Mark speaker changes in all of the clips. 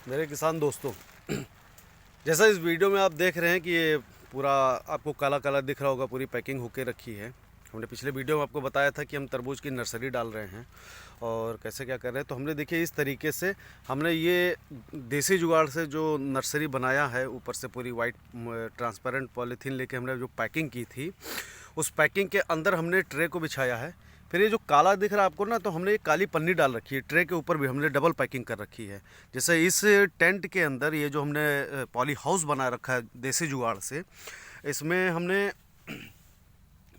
Speaker 1: मेरे किसान दोस्तों, जैसा इस वीडियो में आप देख रहे हैं कि ये पूरा आपको काला काला दिख रहा होगा, पूरी पैकिंग होके रखी है। हमने पिछले वीडियो में आपको बताया था कि हम तरबूज की नर्सरी डाल रहे हैं और कैसे क्या कर रहे हैं। तो हमने देखिए इस तरीके से हमने ये देसी जुगाड़ से जो नर्सरी बनाया है, ऊपर से पूरी वाइट ट्रांसपेरेंट पॉलीथीन लेके हमने जो पैकिंग की थी, उस पैकिंग के अंदर हमने ट्रे को बिछाया है। फिर ये जो काला दिख रहा है आपको ना, तो हमने एक काली पन्नी डाल रखी है। ट्रे के ऊपर भी हमने डबल पैकिंग कर रखी है। जैसे इस टेंट के अंदर ये जो हमने पॉली हाउस बना रखा है देसी जुगाड़ से, इसमें हमने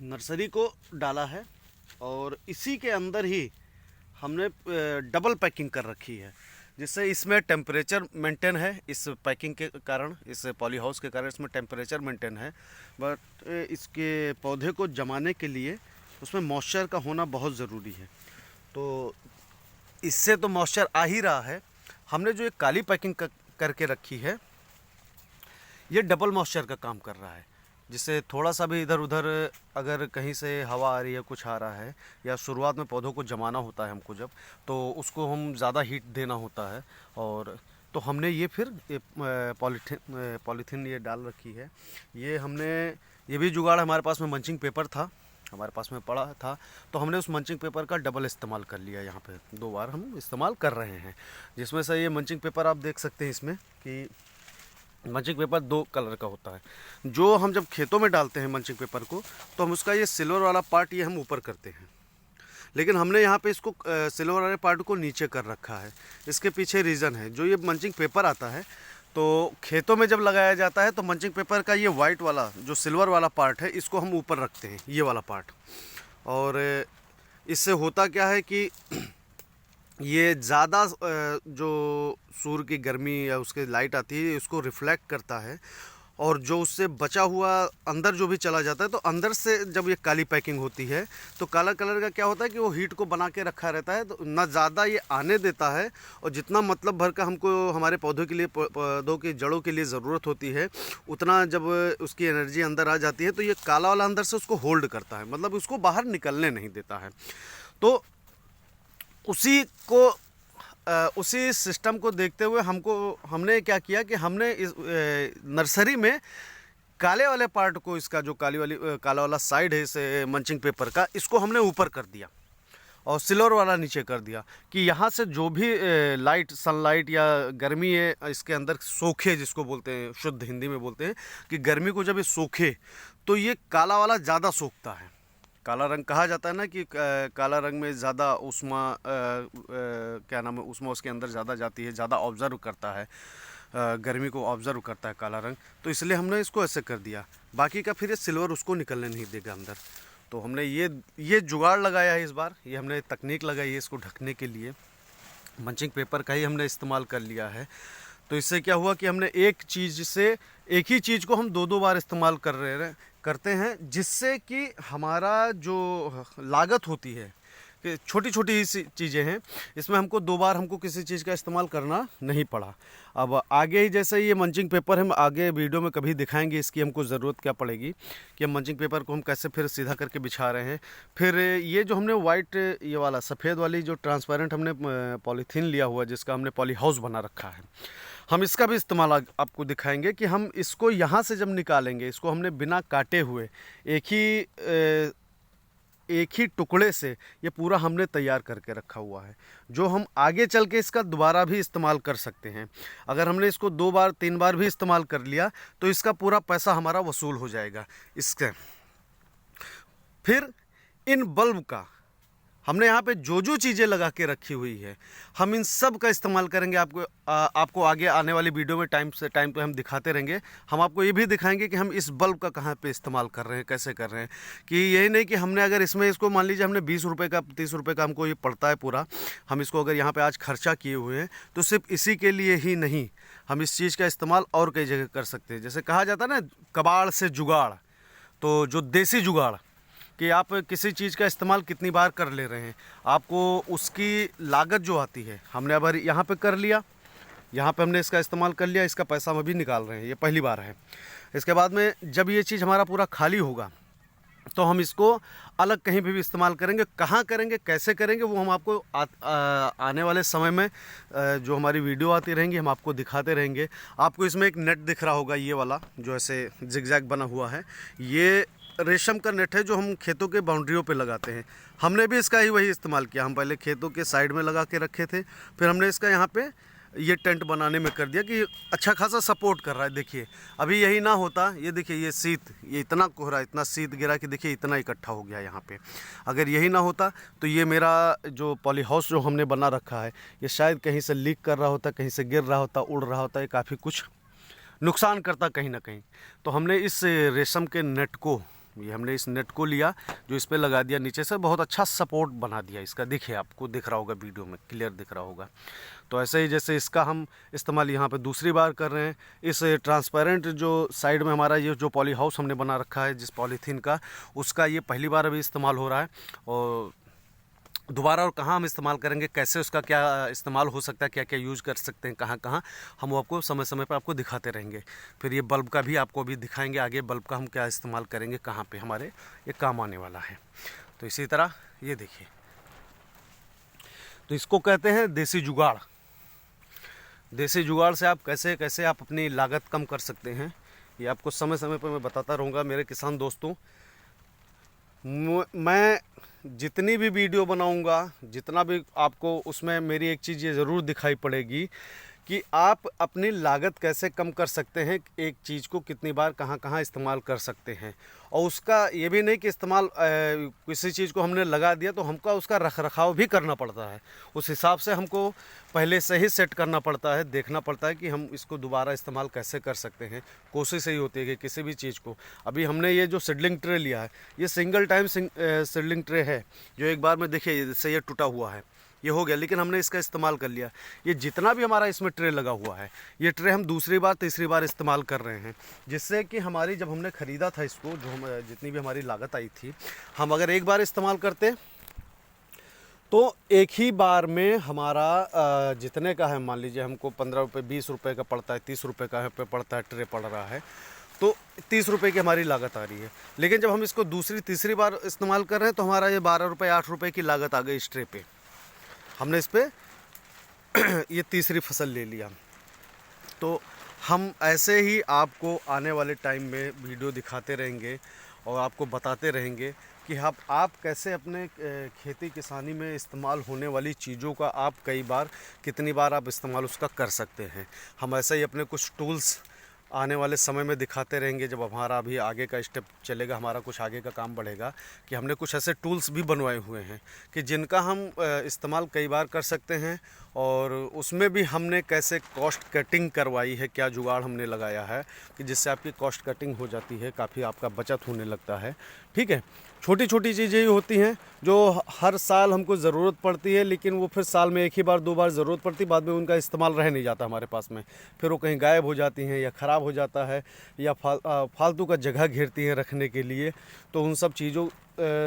Speaker 1: नर्सरी को डाला है और इसी के अंदर ही हमने डबल पैकिंग कर रखी है, जिससे इसमें टेम्परेचर मेंटेन है। इस पैकिंग के कारण, इस पॉली हाउस के कारण इसमें टेम्परेचर मेंटेन है। बट इसके पौधे को जमाने के लिए उसमें मॉइस्चर का होना बहुत ज़रूरी है। तो इससे तो मॉइस्चर आ ही रहा है। हमने जो एक काली पैकिंग करके रखी है, ये डबल मॉइस्चर का काम कर रहा है, जिससे थोड़ा सा भी इधर उधर अगर कहीं से हवा आ रही है, कुछ आ रहा है, या शुरुआत में पौधों को जमाना होता है हमको जब, तो उसको हम ज़्यादा हीट देना होता है। और तो हमने ये फिर पॉलीथीन ये डाल रखी है। ये भी जुगाड़ हमारे पास में मंचिंग पेपर था, हमारे पास में पड़ा था, तो हमने उस मंचिंग पेपर का डबल इस्तेमाल कर लिया। यहाँ पे 2 बार हम इस्तेमाल कर रहे हैं, जिसमें से ये मंचिंग पेपर आप देख सकते हैं इसमें कि मंचिंग पेपर 2 कलर का होता है। जो हम जब खेतों में डालते हैं मंचिंग पेपर को, तो हम उसका ये सिल्वर वाला पार्ट ये हम ऊपर करते हैं, लेकिन हमने यहाँ पे इसको सिल्वर वाले पार्ट को नीचे कर रखा है। इसके पीछे रीज़न है, जो ये मंचिंग पेपर आता है, तो खेतों में जब लगाया जाता है तो मंचिंग पेपर का ये वाइट वाला जो सिल्वर वाला पार्ट है, इसको हम ऊपर रखते हैं, ये वाला पार्ट। और इससे होता क्या है कि ये ज़्यादा जो सूर्य की गर्मी या उसके लाइट आती है, उसको रिफ्लेक्ट करता है, और जो उससे बचा हुआ अंदर जो भी चला जाता है, तो अंदर से जब ये काली पैकिंग होती है तो काला कलर का क्या होता है कि वो हीट को बना के रखा रहता है, तो ना ज़्यादा ये आने देता है, और जितना मतलब भर का हमको हमारे पौधों के लिए, पौधों की जड़ों के लिए ज़रूरत होती है, उतना जब उसकी एनर्जी अंदर आ जाती है, तो ये काला वाला अंदर से उसको होल्ड करता है, मतलब उसको बाहर निकलने नहीं देता है। तो उसी सिस्टम को देखते हुए हमने क्या किया कि हमने इस नर्सरी में काले वाले पार्ट को, इसका जो काला वाला साइड है इस मंचिंग पेपर का, इसको हमने ऊपर कर दिया और सिल्वर वाला नीचे कर दिया, कि यहाँ से जो भी लाइट, सनलाइट या गर्मी है इसके अंदर सोखे, जिसको बोलते हैं, शुद्ध हिंदी में बोलते हैं कि गर्मी को जब ये सोखे, तो ये काला वाला ज़्यादा सोखता है। काला रंग कहा जाता है ना कि काला रंग में ज़्यादा ऊष्मा, क्या नाम है, ऊष्मा उसके अंदर ज़्यादा जाती है, ज़्यादा ऑब्ज़र्व करता है, गर्मी को ऑब्ज़र्व करता है काला रंग। तो इसलिए हमने इसको ऐसे कर दिया। बाकी का फिर ये सिल्वर उसको निकलने नहीं देगा अंदर। तो हमने ये जुगाड़ लगाया है इस बार, ये हमने तकनीक लगाई है इसको ढकने के लिए। मंचिंग पेपर का ही हमने इस्तेमाल कर लिया है। तो इससे क्या हुआ कि हमने एक ही चीज़ को हम 2-2 बार इस्तेमाल करते हैं, जिससे कि हमारा जो लागत होती है, कि छोटी छोटी ही चीज़ें हैं, इसमें हमको 2 बार हमको किसी चीज़ का इस्तेमाल करना नहीं पड़ा। अब आगे ही जैसे ये मंचिंग पेपर हम आगे वीडियो में कभी दिखाएंगे, इसकी हमको ज़रूरत क्या पड़ेगी, कि हम मंचिंग पेपर को हम कैसे फिर सीधा करके बिछा रहे हैं। फिर ये जो हमने वाइट, ये वाला सफ़ेद वाली जो ट्रांसपेरेंट हमने पॉलीथीन लिया हुआ है, जिसका हमने पॉली हाउस बना रखा है, हम इसका भी इस्तेमाल आपको दिखाएंगे कि हम इसको यहाँ से जब निकालेंगे, इसको हमने बिना काटे हुए एक ही टुकड़े से ये पूरा हमने तैयार करके रखा हुआ है, जो हम आगे चल के इसका दोबारा भी इस्तेमाल कर सकते हैं। अगर हमने इसको 2 बार 3 बार भी इस्तेमाल कर लिया, तो इसका पूरा पैसा हमारा वसूल हो जाएगा इसके। फिर इन बल्ब का हमने यहाँ पे जो चीज़ें लगा के रखी हुई है, हम इन सब का इस्तेमाल करेंगे। आपको आगे आने वाली वीडियो में टाइम पे हम दिखाते रहेंगे। हम आपको ये भी दिखाएंगे कि हम इस बल्ब का कहाँ पे इस्तेमाल कर रहे हैं, कैसे कर रहे हैं। कि यही नहीं कि हमने अगर इसको मान लीजिए हमने 20 रुपये का, 30 रुपये का हमको ये पड़ता है पूरा, हम इसको अगर यहाँ पर आज खर्चा किए हुए हैं, तो सिर्फ इसी के लिए ही नहीं, हम इस चीज़ का इस्तेमाल और कई जगह कर सकते हैं। जैसे कहा जाता है ना, कबाड़ से जुगाड़, तो जो देसी जुगाड़, कि आप किसी चीज़ का इस्तेमाल कितनी बार कर ले रहे हैं, आपको उसकी लागत जो आती है, हमने अब यहाँ पे कर लिया, यहाँ पे हमने इसका इस्तेमाल कर लिया, इसका पैसा हम अभी निकाल रहे हैं, ये पहली बार है। इसके बाद में जब ये चीज़ हमारा पूरा खाली होगा, तो हम इसको अलग कहीं भी इस्तेमाल करेंगे। कहाँ करेंगे, कैसे करेंगे, वो हम आपको आने वाले समय में जो हमारी वीडियो आती रहेंगी हम आपको दिखाते रहेंगे। आपको इसमें एक नेट दिख रहा होगा, ये वाला जो ऐसे जिगजैग बना हुआ है, ये रेशम का नेट है जो हम खेतों के बाउंड्रियों पे लगाते हैं। हमने भी इसका ही वही इस्तेमाल किया। हम पहले खेतों के साइड में लगा के रखे थे, फिर हमने इसका यहाँ पे ये टेंट बनाने में कर दिया कि अच्छा खासा सपोर्ट कर रहा है। देखिए अभी यही ना होता, ये देखिए ये शीत, ये इतना कोहरा, इतना शीत गिरा कि देखिए इतना इकट्ठा हो गया यहाँ पे। अगर यही ना होता तो ये मेरा जो पॉली हाउस जो हमने बना रखा है, ये शायद कहीं से लीक कर रहा होता, कहीं से गिर रहा होता, उड़ रहा होता, ये काफ़ी कुछ नुकसान करता कहीं ना कहीं। तो हमने इस रेशम के नेट को, ये हमने इस नेट को लिया जो इस पे लगा दिया, नीचे से बहुत अच्छा सपोर्ट बना दिया इसका। देखिए आपको दिख रहा होगा, वीडियो में क्लियर दिख रहा होगा। तो ऐसे ही जैसे इसका हम इस्तेमाल यहाँ पे दूसरी बार कर रहे हैं, इस ट्रांसपेरेंट जो साइड में हमारा ये जो पॉली हाउस हमने बना रखा है जिस पॉलीथीन का, उसका ये पहली बार अभी इस्तेमाल हो रहा है। और दोबारा और कहाँ हम इस्तेमाल करेंगे, कैसे उसका क्या इस्तेमाल हो सकता है, क्या क्या यूज़ कर सकते हैं, कहाँ कहाँ, हम आपको समय समय पर आपको दिखाते रहेंगे। फिर ये बल्ब का भी आपको अभी दिखाएंगे आगे, बल्ब का हम क्या इस्तेमाल करेंगे, कहाँ पे हमारे ये काम आने वाला है। तो इसी तरह ये देखिए, तो इसको कहते हैं देसी जुगाड़। देसी जुगाड़ से आप कैसे कैसे आप अपनी लागत कम कर सकते हैं, ये आपको समय समय पर मैं बताता रहूँगा मेरे किसान दोस्तों। मैं जितनी भी वीडियो बनाऊंगा, जितना भी आपको, उसमें मेरी एक चीज़ ये ज़रूर दिखाई पड़ेगी कि आप अपनी लागत कैसे कम कर सकते हैं, एक चीज़ को कितनी बार कहाँ कहाँ इस्तेमाल कर सकते हैं। और उसका ये भी नहीं कि इस्तेमाल किसी चीज़ को हमने लगा दिया तो हमको उसका रख रखाव भी करना पड़ता है। उस हिसाब से हमको पहले से ही सेट करना पड़ता है, देखना पड़ता है कि हम इसको दोबारा इस्तेमाल कैसे कर सकते हैं। कोशिश यही होती है कि किसी भी चीज़ को, अभी हमने ये जो सीडलिंग ट्रे लिया है, ये सिंगल टाइम सीडलिंग ट्रे है जो एक बार में देखिए जैसे ये टूटा हुआ है, ये हो गया, लेकिन हमने इसका इस्तेमाल कर लिया। ये जितना भी हमारा इसमें ट्रे लगा हुआ है, ये ट्रे हम दूसरी बार तीसरी बार इस्तेमाल कर रहे हैं, जिससे कि हमारी, जब हमने ख़रीदा था इसको, जो हम जितनी भी हमारी लागत आई थी, हम अगर एक बार इस्तेमाल करते तो एक ही बार में हमारा जितने का है, मान लीजिए हमको 15 रुपये 20 रुपये का पड़ता है, 30 रुपये का पे पड़ता है, ट्रे पड़ रहा है, तो 30 रुपये की हमारी लागत आ रही है। लेकिन जब हम इसको दूसरी तीसरी बार इस्तेमाल कर रहे हैं तो हमारा ये 12 रुपये 8 रुपये की लागत आ गई इस ट्रे पे। हमने इस पर ये तीसरी फसल ले लिया। तो हम ऐसे ही आपको आने वाले टाइम में वीडियो दिखाते रहेंगे और आपको बताते रहेंगे कि आप कैसे अपने खेती किसानी में इस्तेमाल होने वाली चीज़ों का आप कई बार, कितनी बार आप इस्तेमाल उसका कर सकते हैं। हम ऐसे ही अपने कुछ टूल्स आने वाले समय में दिखाते रहेंगे। जब हमारा अभी आगे का स्टेप चलेगा, हमारा कुछ आगे का काम बढ़ेगा, कि हमने कुछ ऐसे टूल्स भी बनवाए हुए हैं कि जिनका हम इस्तेमाल कई बार कर सकते हैं। और उसमें भी हमने कैसे कॉस्ट कटिंग करवाई है, क्या जुगाड़ हमने लगाया है कि जिससे आपकी कॉस्ट कटिंग हो जाती है, काफ़ी आपका बचत होने लगता है। ठीक है, छोटी छोटी चीज़ें ही होती हैं जो हर साल हमको ज़रूरत पड़ती है, लेकिन वो फिर साल में एक ही बार 2 बार ज़रूरत पड़ती, बाद में उनका इस्तेमाल रह नहीं जाता हमारे पास में, फिर वो कहीं गायब हो जाती हैं या ख़राब हो जाता है या फालतू का जगह घेरती हैं रखने के लिए। तो उन सब चीज़ों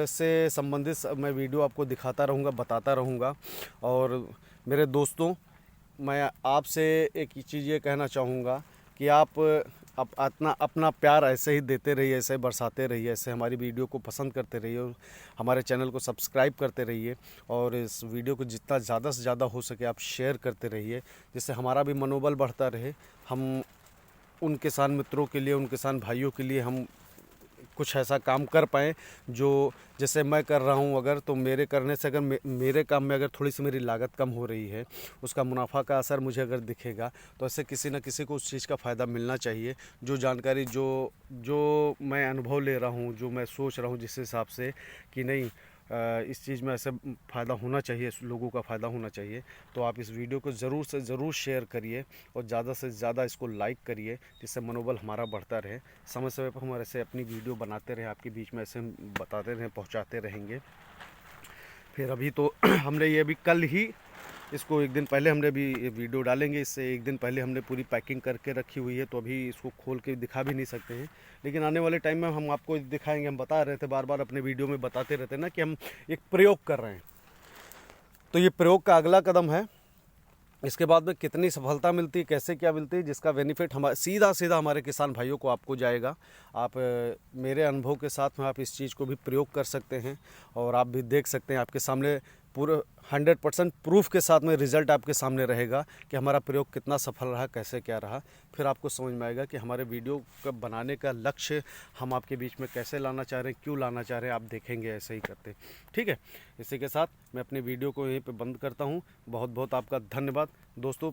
Speaker 1: से संबंधित मैं वीडियो आपको दिखाता रहूँगा, बताता रहूँगा। और मेरे दोस्तों, मैं आपसे एक चीज़ ये कहना चाहूँगा कि आप अपना प्यार ऐसे ही देते रहिए, ऐसे बरसाते रहिए, ऐसे हमारी वीडियो को पसंद करते रहिए और हमारे चैनल को सब्सक्राइब करते रहिए। और इस वीडियो को जितना ज़्यादा से ज़्यादा हो सके आप शेयर करते रहिए, जिससे हमारा भी मनोबल बढ़ता रहे। हम उन किसान मित्रों के लिए, उन किसान भाइयों के लिए हम कुछ ऐसा काम कर पाएँ जो, जैसे मैं कर रहा हूँ, अगर तो मेरे करने से अगर मेरे काम में अगर थोड़ी सी मेरी लागत कम हो रही है, उसका मुनाफा का असर मुझे अगर दिखेगा, तो ऐसे किसी न किसी को उस चीज़ का फ़ायदा मिलना चाहिए। जो जानकारी जो मैं अनुभव ले रहा हूँ, जो मैं सोच रहा हूँ जिस हिसाब से कि नहीं, इस चीज़ में ऐसे फ़ायदा होना चाहिए, लोगों का फ़ायदा होना चाहिए, तो आप इस वीडियो को ज़रूर से ज़रूर शेयर करिए और ज़्यादा से ज़्यादा इसको लाइक करिए, जिससे मनोबल हमारा बढ़ता रहे। समय समय पर हम ऐसे अपनी वीडियो बनाते रहें, आपके बीच में ऐसे बताते रहें, पहुंचाते रहेंगे। फिर अभी तो हमने ये अभी कल ही इसको, एक दिन पहले हमने भी वीडियो डालेंगे, इससे एक दिन पहले हमने पूरी पैकिंग करके रखी हुई है, तो अभी इसको खोल के दिखा भी नहीं सकते हैं, लेकिन आने वाले टाइम में हम आपको दिखाएंगे। हम बता रहे थे, बार बार अपने वीडियो में बताते रहते हैं ना कि हम एक प्रयोग कर रहे हैं, तो ये प्रयोग का अगला कदम है। इसके बाद में कितनी सफलता मिलती है, कैसे क्या मिलती है, जिसका बेनिफिट हमारे सीधा हमारे किसान भाइयों को, आपको जाएगा। आप मेरे अनुभव के साथ में आप इस चीज़ को भी प्रयोग कर सकते हैं और आप भी देख सकते हैं। आपके सामने पूरे 100% प्रूफ के साथ में रिज़ल्ट आपके सामने रहेगा कि हमारा प्रयोग कितना सफल रहा, कैसे क्या रहा। फिर आपको समझ में आएगा कि हमारे वीडियो का बनाने का लक्ष्य हम आपके बीच में कैसे लाना चाह रहे हैं, क्यों लाना चाह रहे हैं, आप देखेंगे ऐसे ही करते। ठीक है, इसी के साथ मैं अपनी वीडियो को यहीं पे बंद करता हूँ। बहुत बहुत आपका धन्यवाद दोस्तों।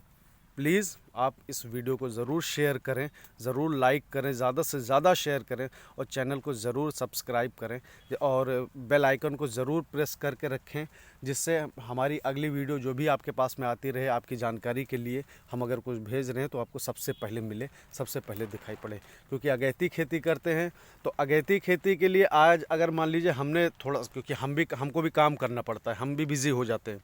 Speaker 1: प्लीज़ आप इस वीडियो को ज़रूर शेयर करें, ज़रूर लाइक करें, ज़्यादा से ज़्यादा शेयर करें और चैनल को ज़रूर सब्सक्राइब करें और बेल आइकन को ज़रूर प्रेस करके रखें, जिससे हमारी अगली वीडियो जो भी आपके पास में आती रहे, आपकी जानकारी के लिए हम अगर कुछ भेज रहे हैं तो आपको सबसे पहले मिले, सबसे पहले दिखाई पड़े। क्योंकि अगैती खेती करते हैं तो अगैती खेती के लिए आज अगर मान लीजिए हमने थोड़ा, क्योंकि हमको भी काम करना पड़ता है, हम भी बिज़ी हो जाते हैं,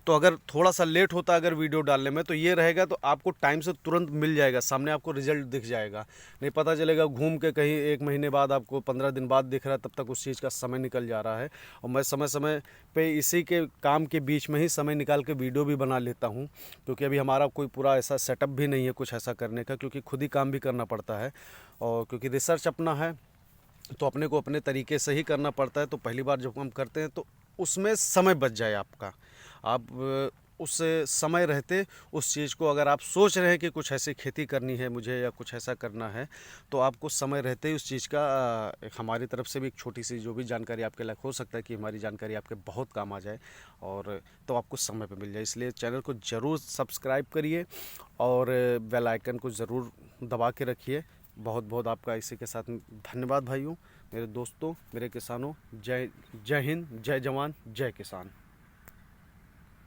Speaker 1: तो अगर थोड़ा सा लेट होता अगर वीडियो डालने में, तो ये रहेगा तो आपको टाइम से तुरंत मिल जाएगा, सामने आपको रिजल्ट दिख जाएगा। नहीं पता चलेगा घूम के कहीं 1 महीने बाद आपको 15 दिन बाद दिख रहा है, तब तक उस चीज़ का समय निकल जा रहा है। और मैं समय समय पे इसी के काम के बीच में ही समय निकाल के वीडियो भी बना लेता हूँ, क्योंकि अभी हमारा कोई पूरा ऐसा सेटअप भी नहीं है कुछ ऐसा करने का, क्योंकि खुद ही काम भी करना पड़ता है और क्योंकि रिसर्च अपना है तो अपने को अपने तरीके से ही करना पड़ता है। तो पहली बार जब हम करते हैं तो उसमें समय बच जाए आपका, आप उस समय रहते उस चीज़ को, अगर आप सोच रहे हैं कि कुछ ऐसी खेती करनी है मुझे या कुछ ऐसा करना है, तो आपको समय रहते ही उस चीज़ का एक हमारी तरफ से भी एक छोटी सी जो भी जानकारी आपके लायक हो सकता है कि हमारी जानकारी आपके बहुत काम आ जाए, और तो आपको समय पे मिल जाए। इसलिए चैनल को ज़रूर सब्सक्राइब करिए और बेल आइकन को ज़रूर दबा के रखिए। बहुत बहुत आपका इसी के साथ धन्यवाद भाइयों, मेरे दोस्तों, मेरे किसानों। जय हिंद, जय जवान, जय किसान।